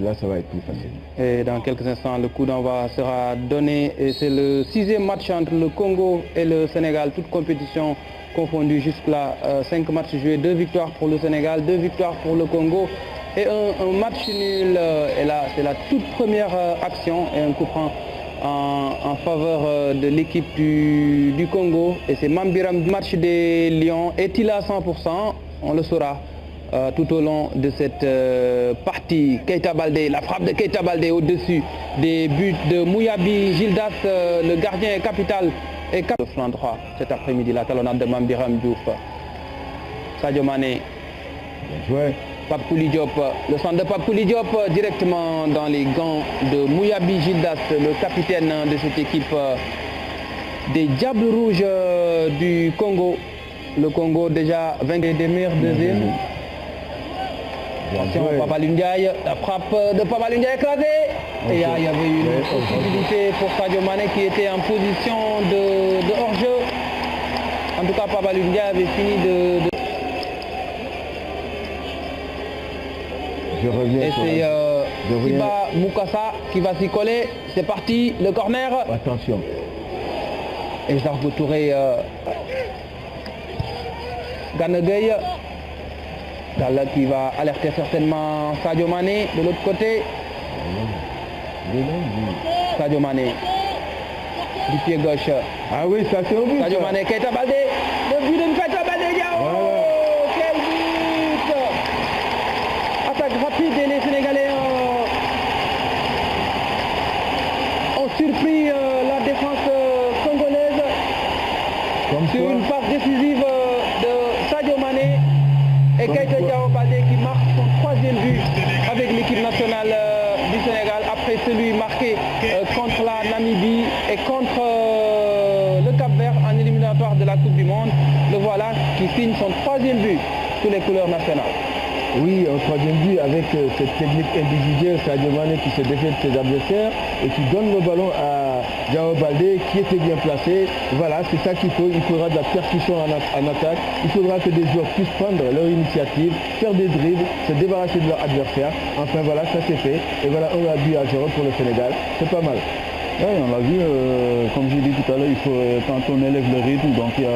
match-là, ça va être plus facile. Et dans quelques instants, le coup d'envoi sera donné. Et c'est le 6e match entre le Congo et le Sénégal, toute compétition confondue jusque-là. 5 matchs joués, 2 victoires pour le Sénégal, 2 victoires pour le Congo. Et un match nul. Et là, c'est la toute première action et un coup franc en faveur de l'équipe du Congo. Et c'est Mambiram, match des Lions. Est-il à 100%? On le saura tout au long de cette partie. Keita Baldé, la frappe de Keita Baldé au-dessus des buts de Mouyabi Gildas, le gardien est capital. Et le flanc droit cet après-midi, la talonnade de Mambiram Diouf. Sadio Mané. Bien joué. Pape Kouli Diop, le centre de Pape Kouli Diop directement dans les gants de Mouyabi Gildas, le capitaine de cette équipe des Diables Rouges du Congo. Le Congo déjà vaincu des meilleurs deuxièmes. Attention, Papa Ndiaye, la frappe de Papa Ndiaye écrasée. Et il y avait une possibilité pour Sadio Mané qui était en position de hors-jeu. En tout cas, Papa Ndiaye avait fini de... Je reviens. Et c'est Siba Moukassa qui va s'y coller. C'est parti, le corner. Attention. Et Zarko Touré, Gana Gueye. Là qui va alerter certainement Sadio Mané de l'autre côté. Sadio Mané du pied gauche. Ah oui, ça c'est au but. Sadio Mané, Keita Baldé. Le but de Keita Baldé. Oh, quel but! Attaque rapide et les Sénégalais ont surpris la défense congolaise. Sur une passe décisive de Sadio Mané. Et Keita Baldé qui marque son 3e but avec l'équipe nationale du Sénégal après celui marqué contre la Namibie et contre le Cap-Vert en éliminatoire de la Coupe du Monde. Le voilà qui signe son 3e but sous les couleurs nationales. Oui, un 3e but avec cette technique individuelle, Sadio Mané qui se défait de ses adversaires et qui donne le ballon à Diao Baldé qui était bien placé. Voilà, c'est ça qu'il faut. Il faudra de la percussion en attaque. Il faudra que des joueurs puissent prendre leur initiative, faire des dribbles, se débarrasser de leur adversaire. Enfin voilà, ça c'est fait. Et voilà, on a but à 0 pour le Sénégal. C'est pas mal. Oui, on l'a vu, comme j'ai dit tout à l'heure, il faut, quand on élève le rythme, donc il y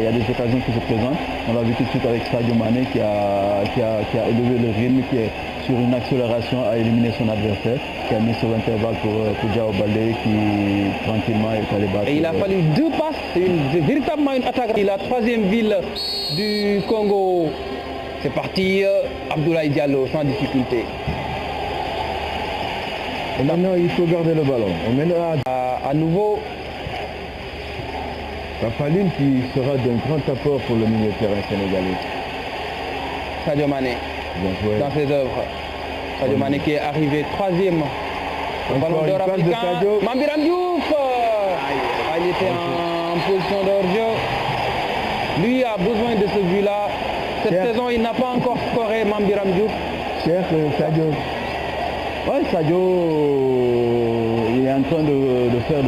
a des occasions qui se présentent. On l'a vu tout de suite avec Sadio Mané qui a élevé le rythme, qui est sur une accélération à éliminer son adversaire, qui a mis sur l'intervalle pour Diao Baldé qui tranquillement est allé battre. Et il a fallu 2 passes, c'est véritablement une attaque. La 3e ville du Congo, c'est parti, Abdoulaye Diallo sans difficulté. Et maintenant, il faut garder le ballon. Et maintenant, à nouveau, Papaline qui sera d'un grand apport pour le milieu de terrain sénégalais. Sadio Mané, dans ses œuvres. Sadio Mané qui est arrivé 3e au ballon d'or africain. Mambiram Diouf, il était en position de hors-jeu. Lui a besoin de ce but-là. Cette saison, il n'a pas encore scoré Mambiram Diouf. Cher Sadio. Oui, Sadio, il est en train de faire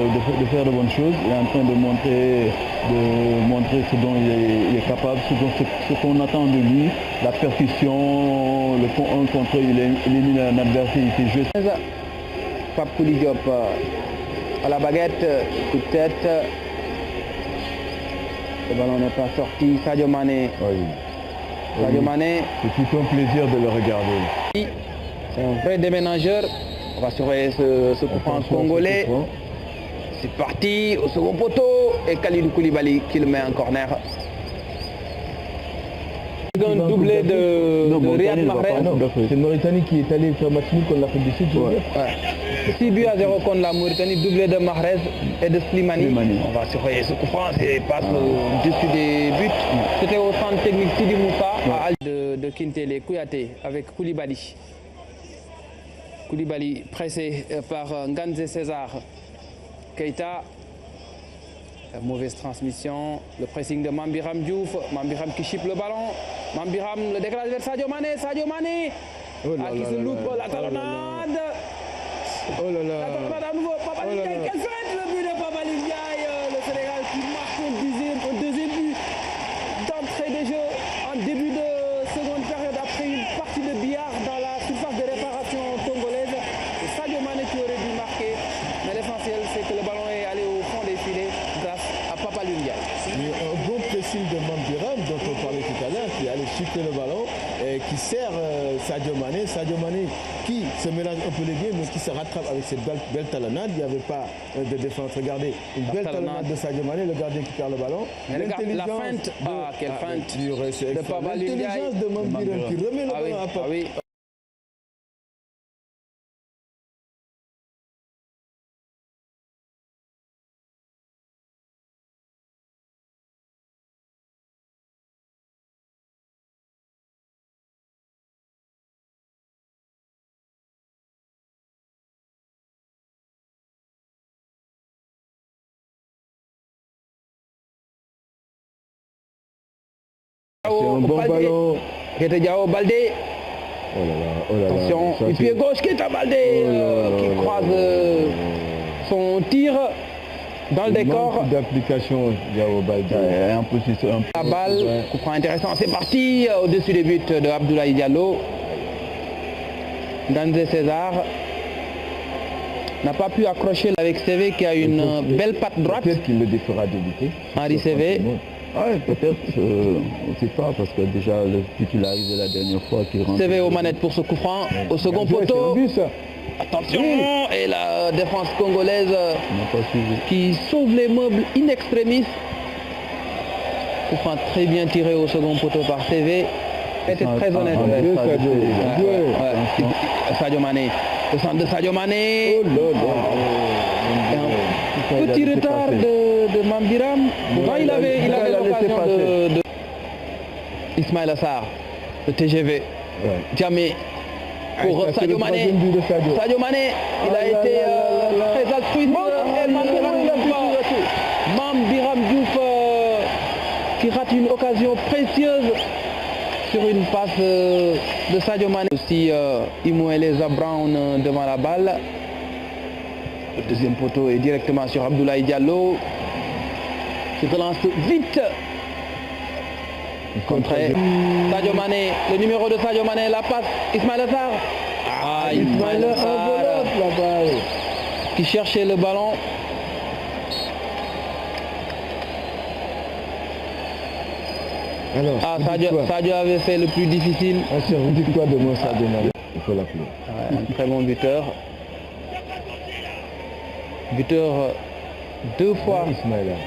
de bonnes choses, il est en train de montrer ce dont il est capable, ce qu'on attend de lui, la percussion, le 1 contre 1, il élimine un adversaire, il fait juste. Pape Kouli Diop à la baguette, coup de tête. Le ballon n'est pas sorti, Sadio Mané. Oui. Sadio Mané. C'est tout un plaisir de le regarder. C'est un vrai déménageur. On va surveiller ce coup franc congolais. C'est parti au second poteau. Et Kalidou Koulibaly qui le met en corner. Un doublé de Riyad Mahrez. C'est Mauritanie qui est allé faire match nul contre l'Afrique du Sud. 6 buts à 0 contre la Mauritanie. Doublé de Mahrez et de Slimani. On va surveiller ce coup franc. Et passe au-dessus des buts. C'était au centre technique Sidi Moussa de Kintele Kouyaté avec Koulibaly. Koulibaly pressé par Nganze César. Keita, mauvaise transmission, le pressing de Mambiram Diouf, Mambiram qui chipe le ballon, Mambiram le décalage vers Sadio Mané, qui se loupe la talonnade. Oh là là. La talonnade à nouveau, Papa Ndiaye, quelle fête le but de Papa Ndiaye, le Sénégal qui marque un deuxième but d'entrée de jeu en début de seconde période après une partie de billard dans la surface de réparation congolaise. sert Sadio Mané. Sadio Mané qui se mélange un peu les deux, mais qui se rattrape avec cette belle talonnade. Il n'y avait pas de défense. Regardez, une belle talonnade de Sadio Mané, le gardien qui perd le ballon. La feinte, quelle feinte de Papa L'intelligence de Mambiram qui remet le ballon à Papa. C'est un bon ballon. Diao Baldé. Oh là là. Attention, du pied gauche qui est à Baldé, qui croise son tir dans le décor. D'application Diao Baldé. En position. La balle, coup franc intéressant, c'est parti au-dessus des buts de Abdoulaye Diallo. Danze César n'a pas pu accrocher avec CV qui a une belle patte droite. Peut-être qu'il le défera d'éviter. Henri CV. Oui, peut-être, on ne sait pas, parce que déjà le titularisé la dernière fois qui rentre. CV aux manettes pour ce coup franc, au second poteau. Attention, et la défense congolaise qui sauve les meubles in extremis. Coup franc très bien tiré au second poteau par CV. Était très honnête. Sadio Mané. Le centre de Sadio Mané. Petit retard de Mambiram. Il avait l'occasion de Ismaël Assar, le TGV. Djamé pour Sadio Mané. Sadio Mané, il a été très altruiste. Mambiram Diouf qui rate une occasion précieuse sur une passe de Sadio Mané. Aussi Imoueleza Brown devant la balle. Le deuxième poteau est directement sur Abdoulaye Diallo qui relance vite. Contré. Sadio Mané, le numéro de Sadio Mané, la passe. Ismaël Assar. Ismaël Assar qui cherchait le ballon. Alors, Sadio avait fait le plus difficile. Vous dites quoi de moi, Sadio Mané? Il faut l'appeler. Un très bon buteur. Buteur 2 fois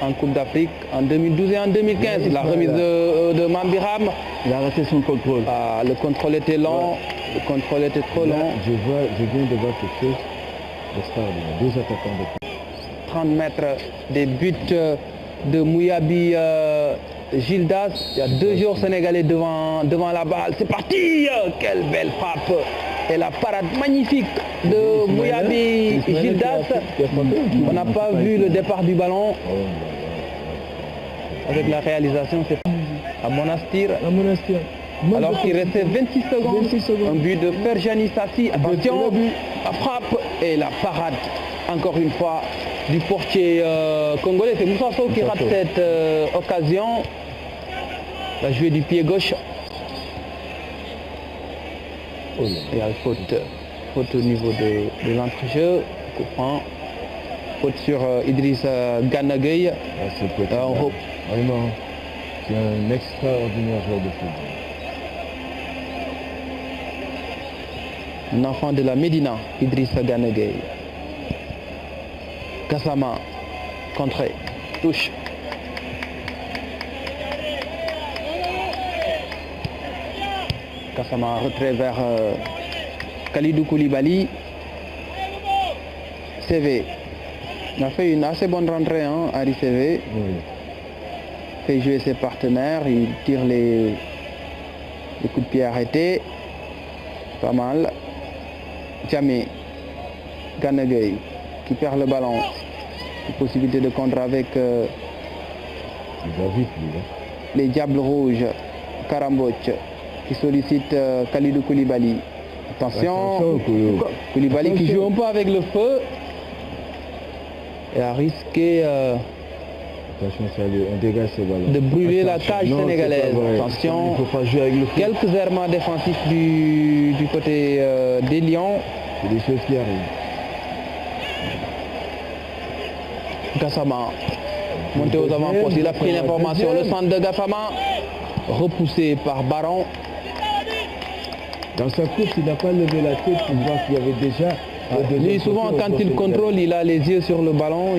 en Coupe d'Afrique, en 2012 et en 2015. La remise de Mambiram. Il a raté son contrôle. Le contrôle était lent, le contrôle était trop long. Je viens de voir quelque chose d'extraordinaire. 2 attaquants de 30 mètres des buts de Mouyabi Gildas. Il y a 2 joueurs sénégalais devant la balle. C'est parti! Quelle belle frappe! Et la parade magnifique de Mouyabi Gildas. On n'a pas vu le départ du ballon. Avec la réalisation, c'est à Monastir. Alors qu'il restait 26 secondes. Un but de Ferjani Sassi. Attention, la frappe et la parade, encore une fois, du portier congolais. C'est Moussa Sow qui rate cette occasion. Il a joué du pied gauche. Il y a faute au niveau de l'entrejeu. Faute sur Idriss Gana Gueye. Vraiment, c'est un extraordinaire joueur de foot. Un enfant de la Médina, Idriss Gana Gueye. Gassama, contré, touche. Gassama retrait vers Kalidou Koulibaly. CV. Il a fait une assez bonne rentrée, Henri CV. Fait jouer ses partenaires, il tire les coups de pied arrêtés. Pas mal. Djamé. Gana Gueye qui perd le ballon. Une possibilité de contre avec les Diables Rouges. Karamboch qui sollicite Kalidou Koulibaly. Attention, Koulibaly qui joue un peu avec le feu et a risqué de brûler la cage sénégalaise. Attention, il faut pas jouer avec le feu. Quelques errements défensifs du côté des Lions. C'est des choses qui arrivent. Gassama, monté aux avant-postes, il a pris l'information. Le centre de Gassama, repoussé par Baron. Dans sa course, il n'a pas levé la tête pour voir qu'il y avait déjà... Lui, souvent, quand il contrôle, il a les yeux sur le ballon.